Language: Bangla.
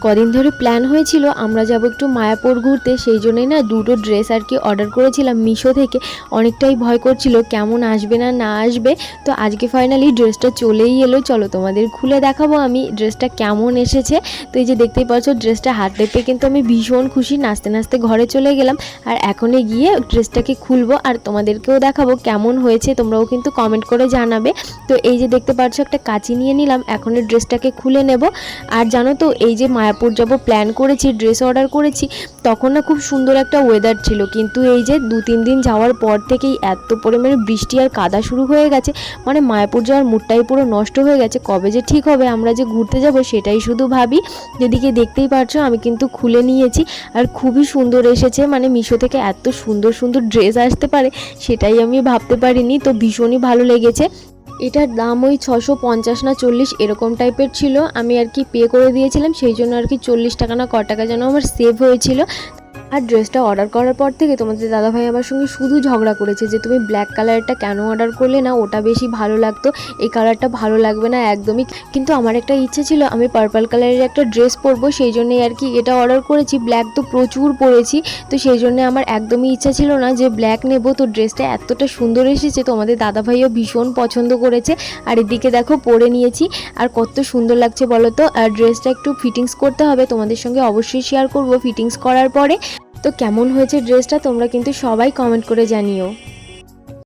কদিন ধরে প্ল্যান হয়েছিল আমরা যাব একটু মায়াপুর ঘুরতে, সেই জন্যই না দুটো ড্রেস আর কি অর্ডার করেছিলাম মিশো থেকে। অনেকটাই ভয় করছিল কেমন আসবে না না আসবে, তো আজকে ফাইনালি ড্রেসটা চলেই এলো। চলো তোমাদের খুলে দেখাবো আমি ড্রেসটা কেমন এসেছে। তো এই যে দেখতেই পাচ্ছ ড্রেসটা হাতে পেয়ে কিন্তু আমি ভীষণ খুশি, নাচতে নাচতে ঘরে চলে গেলাম। আর এখনই গিয়ে ড্রেসটাকে খুলবো আর তোমাদেরকেও দেখাবো কেমন হয়েছে, তোমরাও কিন্তু কমেন্ট করে জানাবে। তো এই যে দেখতে পাচ্ছ একটা কাঁচি নিয়ে নিলাম, এখন এই ড্রেসটাকে খুলে নেব। আর জানো তো এই যে মায়াপুর যাব প্ল্যান করেছি, ড্রেস অর্ডার করেছি, তখন না খুব সুন্দর একটা ওয়েদার ছিল, কিন্তু এই যে 2-3 দিন যাওয়ার পর থেকেই এত পরিমাণে বৃষ্টি আর কাদা শুরু হয়ে গেছে, মানে মায়াপুর যাওয়ার মুডটাই পুরো নষ্ট হয়ে গেছে। কবে যে ঠিক হবে আমরা যে ঘুরতে যাব সেটাই শুধু ভাবি। যেদিকে দেখতেই পারছো আমি কিন্তু খুলে নিয়েছি আর খুবই সুন্দর এসেছে, মানে মিশো থেকে এত সুন্দর সুন্দর ড্রেস আসতে পারে সেটাই আমি ভাবতে পারিনি। তো ভীষণই ভালো লেগেছে। এটার দাম ওই 650 না 40 এরকম টাইপের ছিল, আমি আর কি পে করে দিয়েছিলাম, সেই জন্য আর কি 40 টাকা না ক টাকা যেন আমার সেভ হয়েছিল। আর ড্রেসটা অর্ডার করার পর থেকে তোমাদের দাদাভাই আমার সঙ্গে শুধু ঝগড়া করেছে যে তুমি ব্ল্যাক কালারটা কেন অর্ডার করলে না, ওটা বেশি ভালো লাগতো, এই কালারটা ভালো লাগবে না একদমই। কিন্তু আমার একটা ইচ্ছে ছিল আমি পার্পল কালারের একটা ড্রেস পরবো, সেই জন্যই আর কি এটা অর্ডার করেছি। ব্ল্যাক তো প্রচুর পরেছি, তো সেই জন্য আমার একদমই ইচ্ছা ছিল না যে ব্ল্যাক নেব। তো ড্রেসটা এতটা সুন্দর এসেছে, তোমাদের দাদাভাইও ভীষণ পছন্দ করেছে। আর এদিকে দেখো পরে নিয়েছি আর কত সুন্দর লাগছে বলো তো। আর ড্রেসটা একটু ফিটিংস করতে হবে, তোমাদের সঙ্গে অবশ্যই শেয়ার করব ফিটিংস করার পরে। তো কেমন হয়েছে ড্রেসটা তোমরা কিন্তু সবাই কমেন্ট করে জানিও।